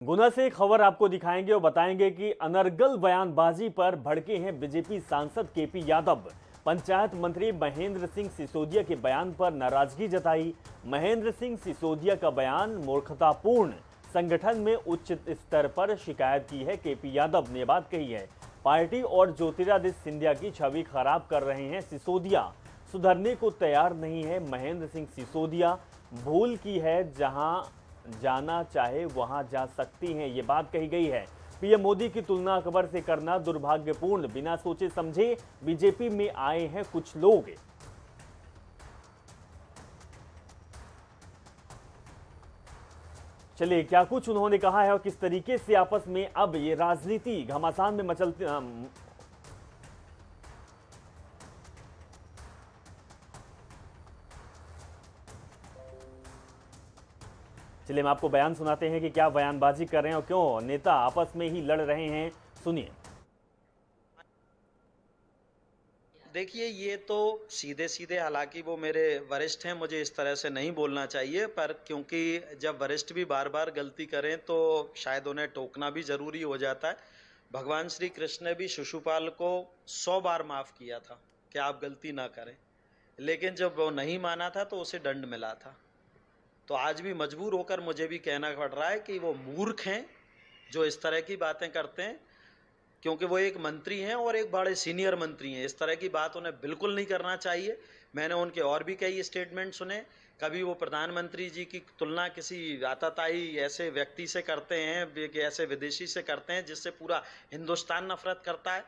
गुना से खबर आपको दिखाएंगे और बताएंगे कि अनर्गल बयानबाजी पर भड़के हैं बीजेपी सांसद केपी यादव। पंचायत मंत्री महेंद्र सिंह सिसोदिया के बयान पर नाराजगी जताई। महेंद्र सिंह सिसोदिया का बयान मूर्खतापूर्ण, संगठन में उच्च स्तर पर शिकायत की है। केपी यादव ने बात कही है, पार्टी और ज्योतिरादित्य सिंधिया की छवि खराब कर रहे हैं सिसोदिया, सुधरने को तैयार नहीं है महेंद्र सिंह सिसोदिया। भूल की है, जहां जाना चाहे वहां जा सकती हैं, ये बात कही गई है। पीएम मोदी की तुलना अकबर से करना दुर्भाग्यपूर्ण, बिना सोचे समझे बीजेपी में आए हैं कुछ लोग। चलिए, क्या कुछ उन्होंने कहा है और किस तरीके से आपस में अब ये राजनीति घमासान में मचलती। चलिए, हम आपको बयान सुनाते हैं कि क्या बयानबाजी कर रहे हैं और क्यों नेता आपस में ही लड़ रहे हैं। सुनिए। देखिए, ये तो सीधे सीधे, हालांकि वो मेरे वरिष्ठ हैं, मुझे इस तरह से नहीं बोलना चाहिए, पर क्योंकि जब वरिष्ठ भी बार बार गलती करें तो शायद उन्हें टोकना भी जरूरी हो जाता है। भगवान श्री कृष्ण ने भी शिशुपाल को 100 बार माफ किया था कि आप गलती ना करें, लेकिन जब वो नहीं माना था तो उसे दंड मिला था। तो आज भी मजबूर होकर मुझे भी कहना पड़ रहा है कि वो मूर्ख हैं जो इस तरह की बातें करते हैं, क्योंकि वो एक मंत्री हैं और एक बड़े सीनियर मंत्री हैं। इस तरह की बात उन्हें बिल्कुल नहीं करना चाहिए। मैंने उनके और भी कई स्टेटमेंट सुने। कभी वो प्रधानमंत्री जी की तुलना किसी आतताई ऐसे व्यक्ति से करते हैं, ऐसे विदेशी से करते हैं जिससे पूरा हिंदुस्तान नफरत करता है।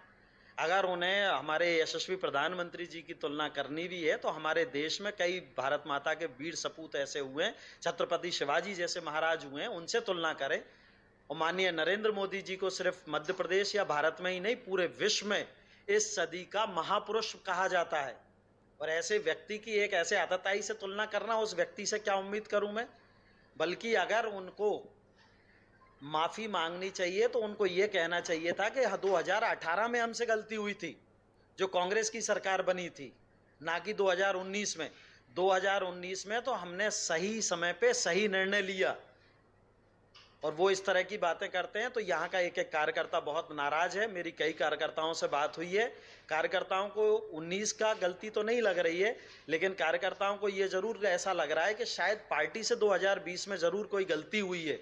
अगर उन्हें हमारे यशस्वी प्रधानमंत्री जी की तुलना करनी भी है तो हमारे देश में कई भारत माता के वीर सपूत ऐसे हुए हैं, छत्रपति शिवाजी जैसे महाराज हुए हैं, उनसे तुलना करें। और माननीय नरेंद्र मोदी जी को सिर्फ मध्य प्रदेश या भारत में ही नहीं, पूरे विश्व में इस सदी का महापुरुष कहा जाता है। और ऐसे व्यक्ति की एक ऐसे आतताई से तुलना करना, उस व्यक्ति से क्या उम्मीद करूं मैं। बल्कि अगर उनको माफी मांगनी चाहिए तो उनको ये कहना चाहिए था कि 2018 में हमसे गलती हुई थी, जो कांग्रेस की सरकार बनी थी, ना कि 2019 में। 2019 में तो हमने सही समय पे सही निर्णय लिया, और वो इस तरह की बातें करते हैं। तो यहाँ का एक एक कार्यकर्ता बहुत नाराज है। मेरी कई कार्यकर्ताओं से बात हुई है। कार्यकर्ताओं को 19 का गलती तो नहीं लग रही है, लेकिन कार्यकर्ताओं को ये जरूर ऐसा लग रहा है कि शायद पार्टी से 2020 में जरूर कोई गलती हुई है।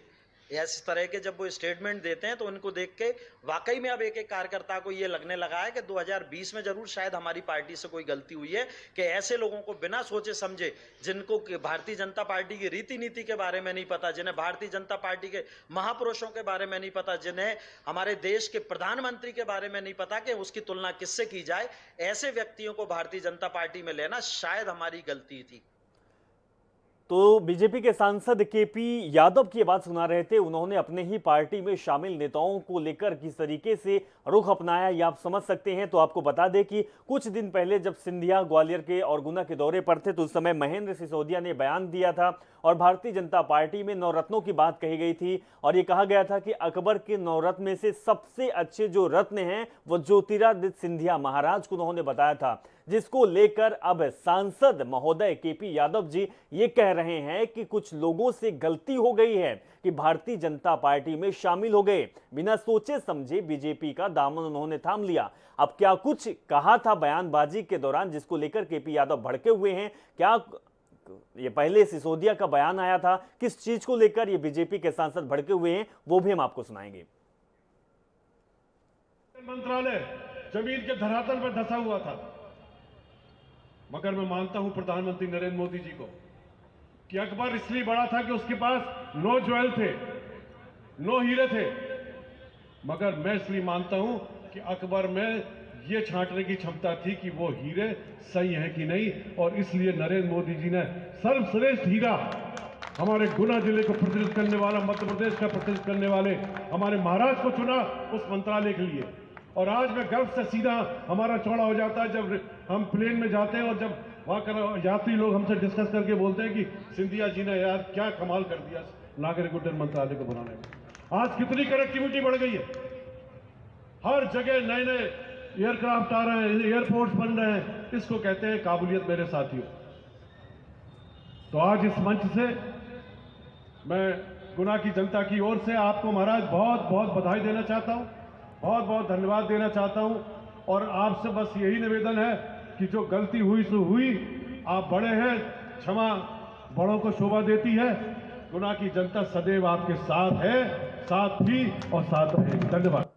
इस तरह के जब वो स्टेटमेंट देते हैं तो उनको देख के वाकई में अब एक एक कार्यकर्ता को ये लगने लगा है कि 2020 में जरूर शायद हमारी पार्टी से कोई गलती हुई है, कि ऐसे लोगों को बिना सोचे समझे, जिनको भारतीय जनता पार्टी की रीति नीति के बारे में नहीं पता, जिन्हें भारतीय जनता पार्टी के महापुरुषों के बारे में नहीं पता, जिन्हें हमारे देश के प्रधानमंत्री के बारे में नहीं पता कि उसकी तुलना किससे की जाए, ऐसे व्यक्तियों को भारतीय जनता पार्टी में लेना शायद हमारी गलती थी। तो बीजेपी के सांसद केपी यादव की बात सुना रहे थे। उन्होंने अपने ही पार्टी में शामिल नेताओं को लेकर किस तरीके से रुख अपनाया, ये आप समझ सकते हैं। तो आपको बता दें कि कुछ दिन पहले जब सिंधिया ग्वालियर के और गुना के दौरे पर थे तो उस समय महेंद्र सिसोदिया ने बयान दिया था और भारतीय जनता पार्टी में नवरत्नों की बात कही गई थी और ये कहा गया था कि अकबर के नवरत्न में से सबसे अच्छे जो रत्न हैं वो ज्योतिरादित्य सिंधिया महाराज को उन्होंने बताया था, जिसको लेकर अब सांसद महोदय केपी यादव जी ये कह रहे हैं कि कुछ लोगों से गलती हो गई है कि भारतीय जनता पार्टी में शामिल हो गए, बिना सोचे समझे बीजेपी का दामन उन्होंने थाम लिया। अब क्या कुछ कहा था बयानबाजी के दौरान जिसको लेकर केपी यादव भड़के हुए हैं, क्या ये पहले सिसोदिया का बयान आया था, किस चीज को लेकर ये बीजेपी के सांसद भड़के हुए हैं, वो भी हम आपको सुनाएंगे। मंत्रालय जमीन के धरातल पर धंसा हुआ था, मगर मैं मानता हूं प्रधानमंत्री नरेंद्र मोदी जी को कि अकबर इसलिए बड़ा था कि उसके पास 9 ज्वेल थे, 9 हीरे थे। मगर मैं इसलिए मानता हूं कि अकबर में यह छांटने की क्षमता थी कि वो हीरे सही है कि नहीं, और इसलिए नरेंद्र मोदी जी ने सर्वश्रेष्ठ हीरा हमारे गुना जिले को प्रतिनिधित्व करने वाला, मध्य प्रदेश का प्रतिनिधित्व करने वाले हमारे महाराज को चुना उस मंत्रालय के लिए। और आज मैं गर्व से सीधा हमारा चौड़ा हो जाता है जब हम प्लेन में जाते हैं और जब वहां यात्री लोग हमसे डिस्कस करके बोलते हैं कि सिंधिया जी ने यार क्या कमाल कर दिया नागरिक उड्डयन मंत्रालय को बनाने में। आज कितनी कनेक्टिविटी बढ़ गई है, हर जगह नए नए एयरक्राफ्ट आ रहे हैं, एयरपोर्ट्स बन रहे हैं। इसको कहते हैं काबिलियत मेरे साथियों। तो आज इस मंच से मैं गुना की जनता की ओर से आपको महाराज बहुत बहुत बधाई देना चाहता हूं, बहुत बहुत धन्यवाद देना चाहता हूं। और आपसे बस यही निवेदन है कि जो गलती हुई सो हुई, आप बड़े हैं, क्षमा बड़ों को शोभा देती है। गुना की जनता सदैव आपके साथ है, साथ थी और साथ रहेगी। धन्यवाद।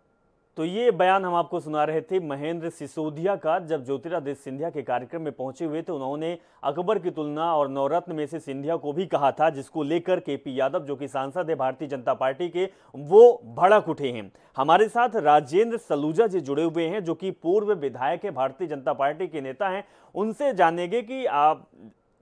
तो ये बयान हम आपको सुना रहे थे महेंद्र सिसोदिया का, जब ज्योतिरादित्य सिंधिया के कार्यक्रम में पहुंचे हुए थे। उन्होंने अकबर की तुलना और नवरत्न में से सिंधिया को भी कहा था, जिसको लेकर केपी यादव जो कि सांसद है भारतीय जनता पार्टी के, वो भड़क उठे हैं। हमारे साथ राजेंद्र सलूजा जी जुड़े हुए हैं, जो कि पूर्व विधायक है, भारतीय जनता पार्टी के नेता हैं। उनसे जानेंगे कि आप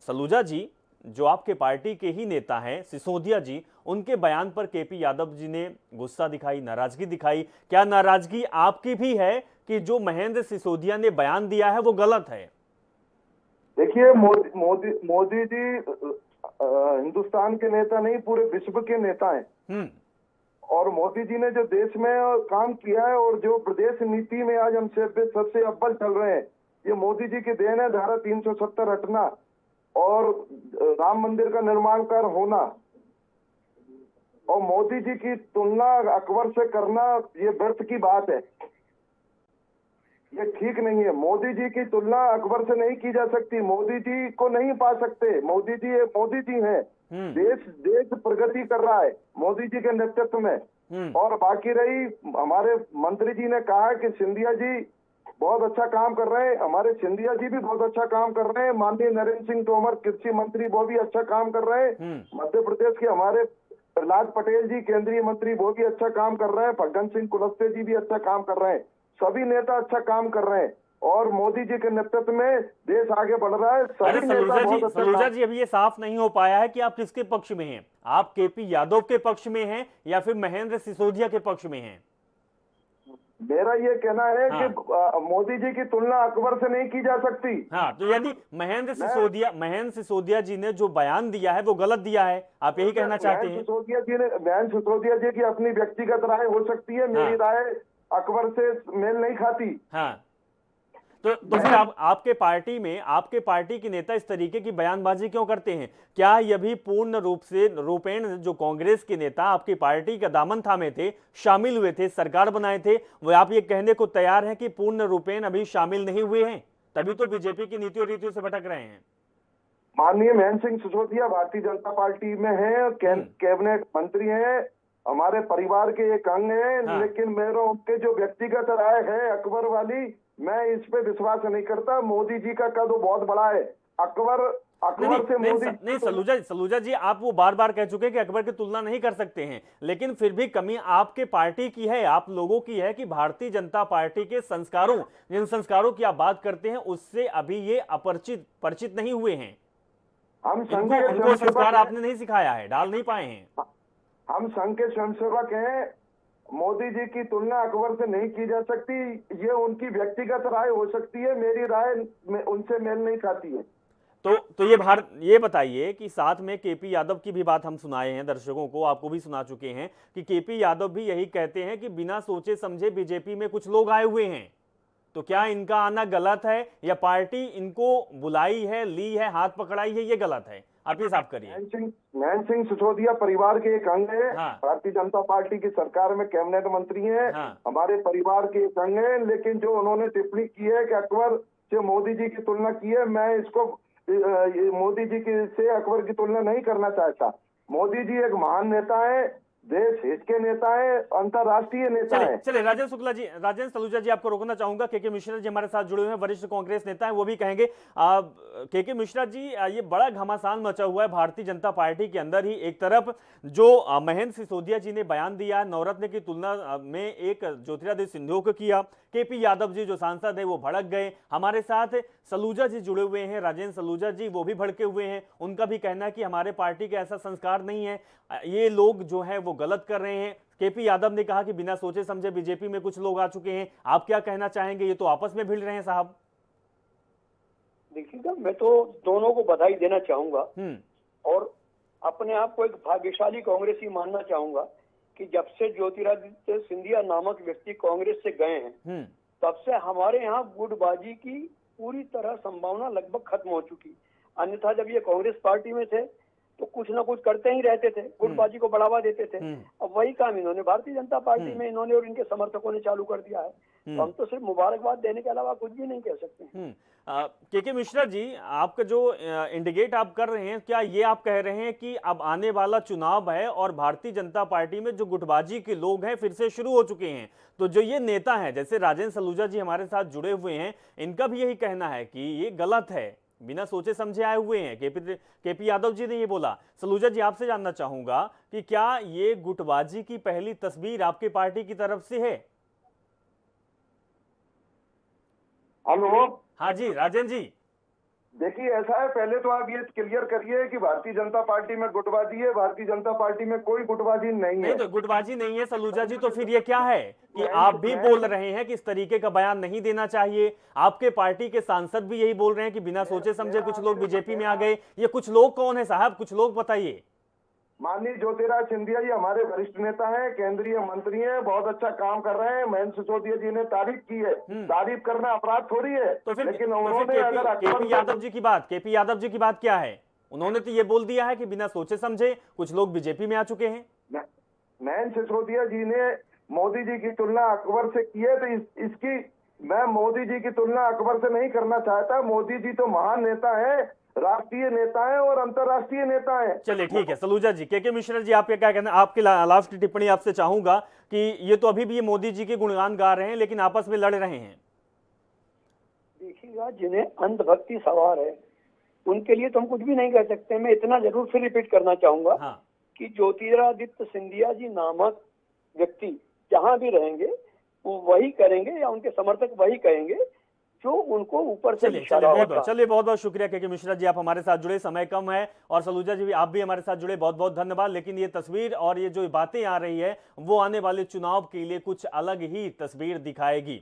सलूजा जी, जो आपके पार्टी के ही नेता हैं, सिसोदिया जी, उनके बयान पर केपी यादव जी ने गुस्सा दिखाई, नाराजगी दिखाई। क्या नाराजगी आपकी भी है कि जो महेंद्र सिसोदिया ने बयान दिया है वो गलत है? देखिए, मोदी जी हिंदुस्तान के नेता नहीं, पूरे विश्व के नेता हैं। और मोदी जी ने जो देश में काम किया है और जो प्रदेश नीति में आज हम सबसे अव्वल चल रहे हैं, ये मोदी जी की देन है। धारा 370 हटना और राम मंदिर का निर्माण कर होना, और मोदी जी की तुलना अकबर से करना, ये व्यर्थ की बात है, ये ठीक नहीं है। मोदी जी की तुलना अकबर से नहीं की जा सकती। मोदी जी को नहीं पा सकते। मोदी जी हैं। देश प्रगति कर रहा है मोदी जी के नेतृत्व में। और बाकी रही, हमारे मंत्री जी ने कहा कि सिंधिया जी बहुत अच्छा काम कर रहे हैं। हमारे सिंधिया जी भी बहुत अच्छा काम कर रहे हैं। माननीय नरेंद्र सिंह तोमर कृषि मंत्री, वो भी अच्छा काम कर रहे हैं। मध्य प्रदेश के हमारे प्रहलाद पटेल जी केंद्रीय मंत्री, वो भी अच्छा काम कर रहे हैं। फग्गन सिंह कुलस्ते जी भी अच्छा काम कर रहे हैं। सभी नेता अच्छा काम कर रहे हैं और मोदी जी के नेतृत्व में देश आगे बढ़ रहा है। सभी नेता बहुत अच्छा। सलूजा जी, अभी ये साफ नहीं हो पाया है कि आप किसके पक्ष में हैं। आप केपी यादव के पक्ष में हैं या फिर महेंद्र सिसोदिया के पक्ष में हैं? मेरा ये कहना है कि मोदी जी की तुलना अकबर से नहीं की जा सकती। हाँ, तो यदि महेंद्र सिसोदिया जी ने जो बयान दिया है वो गलत दिया है, आप यही कहना चाहते हैं? महेंद्र सिसोदिया जी की अपनी व्यक्तिगत राय हो सकती है। मेरी राय अकबर से मेल नहीं खाती। हाँ, तो फिर आपके पार्टी के नेता इस तरीके की बयानबाजी क्यों करते हैं? क्या यह भी पूर्ण रूपेण जो कांग्रेस के नेता आपकी पार्टी का दामन थामे थे, शामिल हुए थे, सरकार बनाए थे, वो आप ये कहने को तैयार हैं कि पूर्ण रूपेण अभी शामिल नहीं हुए हैं, तभी तो बीजेपी की नीतियों रीतियों से भटक रहे हैं? माननीय महेंद्र सिंह सिसोदिया भारतीय जनता पार्टी में है, कैबिनेट मंत्री हैं, हमारे परिवार के एक अंग हैं। लेकिन मेरा उनके जो व्यक्तिगत राय है अकबर वाली, मैं इस पे विश्वास नहीं करता। मोदी जी का कद बहुत बड़ा है। अकबर से मोदी नहीं, सलूजा जी, आप वो बार बार कह चुके हैं कि अकबर की तुलना नहीं कर सकते हैं, लेकिन फिर भी कमी आपके पार्टी की है, आप लोगों की है कि भारतीय जनता पार्टी के संस्कारों, जिन संस्कारों की आप बात करते हैं, उससे अभी ये परिचित नहीं हुए हैं। उनको संस्कार आपने नहीं सिखाया है, डाल नहीं पाए हैं। हम संघ के स्वयंसेवक हैं। मोदी जी की तुलना अकबर से नहीं की जा सकती। ये उनकी व्यक्तिगत राय हो सकती है, मेरी राय उनसे मेल नहीं खाती है। तो ये बताइए कि साथ में केपी यादव की भी बात हम सुनाए हैं दर्शकों को, आपको भी सुना चुके हैं कि केपी यादव भी यही कहते हैं कि बिना सोचे समझे बीजेपी में कुछ लोग आए हुए हैं। तो क्या इनका आना गलत है या पार्टी इनको बुलाई है, ली है, हाथ पकड़ाई है, ये गलत है? आप ये साफ करिए। महेंद्र सिंह सिसोदिया परिवार के एक अंग है। भारतीय जनता पार्टी की सरकार में कैबिनेट मंत्री हैं। हमारे परिवार के एक अंग है। लेकिन जो उन्होंने टिप्पणी की है कि अकबर से मोदी जी की तुलना की है, मैं इसको मोदी जी से अकबर की तुलना नहीं करना चाहता। मोदी जी एक महान नेता है, देश हित के नेता है, अंतरराष्ट्रीय नेता है। चलिए राजेंद्र सलूजा जी, आपको रोकना चाहूंगा। केके मिश्रा जी हमारे साथ जुड़े हुए हैं, वरिष्ठ कांग्रेस नेता हैं, वो भी कहेंगे। केके मिश्रा जी, ये बड़ा घमासान मचा हुआ है भारतीय जनता पार्टी के अंदर ही। एक तरफ जो महेंद्र सिसोदिया जी ने बयान दिया नवरत्न की तुलना में एक ज्योतिरादित्य सिंधिया को किया, केपी यादव जी जो सांसद है वो भड़क गए। हमारे साथ सलूजा जी जुड़े हुए हैं, राजेंद्र सलूजा जी, वो भी भड़के हुए हैं। उनका भी कहना है कि हमारे पार्टी का ऐसा संस्कार नहीं है, ये लोग जो है वो गलत कर रहे हैं। केपी यादव ने कहा कि बिना सोचे समझे बीजेपी में कुछ लोग आ चुके हैं। आप क्या कहना चाहेंगे? ये तो आपस में भिड़ रहे हैं साहब। देखिएगा, मैं तो दोनों को बधाई देना चाहूंगा और अपने आप को एक भाग्यशाली कांग्रेसी मानना चाहूंगा कि जब से ज्योतिरादित्य सिंधिया नामक व्यक्ति कांग्रेस से गए हैं, तब से हमारे यहाँ गुटबाजी की पूरी तरह संभावना लगभग खत्म हो चुकी। अन्यथा जब ये कांग्रेस पार्टी में थे तो कुछ ना कुछ करते ही रहते थे, गुटबाजी को बढ़ावा देते थे। अब वही काम इन्होंने भारतीय जनता पार्टी में इन्होंने और इनके समर्थकों ने चालू कर दिया है। तो हम तो सिर्फ मुबारकबाद देने के अलावा कुछ भी नहीं कह सकते। के मिश्रा जी, आपका जो इंडिकेट आप कर रहे हैं, क्या ये आप कह रहे हैं कि अब आने वाला चुनाव है और भारतीय जनता पार्टी में जो गुटबाजी के लोग हैं फिर से शुरू हो चुके हैं? तो जो ये नेता हैं जैसे राजेंद्र सलूजा जी हमारे साथ जुड़े हुए हैं, इनका भी यही कहना है कि ये गलत है, बिना सोचे समझे आए हुए हैं। केपी यादव जी ने ये बोला। सलूजा जी, आपसे जानना चाहूंगा कि क्या ये गुटबाजी की पहली तस्वीर आपके पार्टी की तरफ से है? हेलो, हाँ जी राजेंद्र जी। देखिए ऐसा है, पहले तो आप ये क्लियर करिए कि भारतीय जनता पार्टी में गुटबाजी है। भारतीय जनता पार्टी में कोई गुटबाजी नहीं है। तो गुटबाजी नहीं है सलूजा जी, तो फिर ये क्या है कि आप भी बोल रहे हैं कि इस तरीके का बयान नहीं देना चाहिए, आपके पार्टी के सांसद भी यही बोल रहे हैं कि बिना सोचे समझे कुछ लोग बीजेपी में आ गए। ये कुछ लोग कौन है साहब, कुछ लोग बताइए। माननीय ज्योतिराज सिंधिया जी हमारे वरिष्ठ नेता हैं, केंद्रीय मंत्री हैं, बहुत अच्छा काम कर रहे हैं। महेंद्र सिसोदिया जी ने तारीफ की है। तारीफ करना अपराध थोड़ी है। तो फिर लेकिन उन्होंने अगर केपी यादव जी की बात क्या है? उन्होंने तो ये बोल दिया है कि बिना सोचे समझे कुछ लोग बीजेपी में आ चुके हैं। महेंद्र सिसोदिया जी ने मोदी जी की तुलना अकबर से की है, तो इसकी मैं मोदी जी की तुलना अकबर से नहीं करना चाहता। मोदी जी तो महान नेता है, राष्ट्रीय नेता है और अंतर्राष्ट्रीय नेता है। चलिए ठीक है सलूजा जी। के मिश्रा जी, आपका क्या कहना है? आपकी लास्ट टिप्पणी आपसे चाहूंगा कि ये तो अभी भी ये मोदी जी के गुणगान गा रहे हैं लेकिन आपस में लड़ रहे हैं। देखिएगा, जिन्हें अंधभक्ति सवार है उनके लिए तो हम कुछ भी नहीं कर सकते। मैं इतना जरूर फिर रिपीट करना चाहूंगा कि ज्योतिरादित्य सिंधिया जी नामक व्यक्ति जहां भी रहेंगे वो वही करेंगे या उनके समर्थक वही कहेंगे जो उनको ऊपर से चलिए बहुत बहुत शुक्रिया के मिश्रा जी, आप हमारे साथ जुड़े। समय कम है और सलूजा जी भी, आप भी हमारे साथ जुड़े, बहुत बहुत धन्यवाद। लेकिन ये तस्वीर और ये जो बातें आ रही है वो आने वाले चुनाव के लिए कुछ अलग ही तस्वीर दिखाएगी।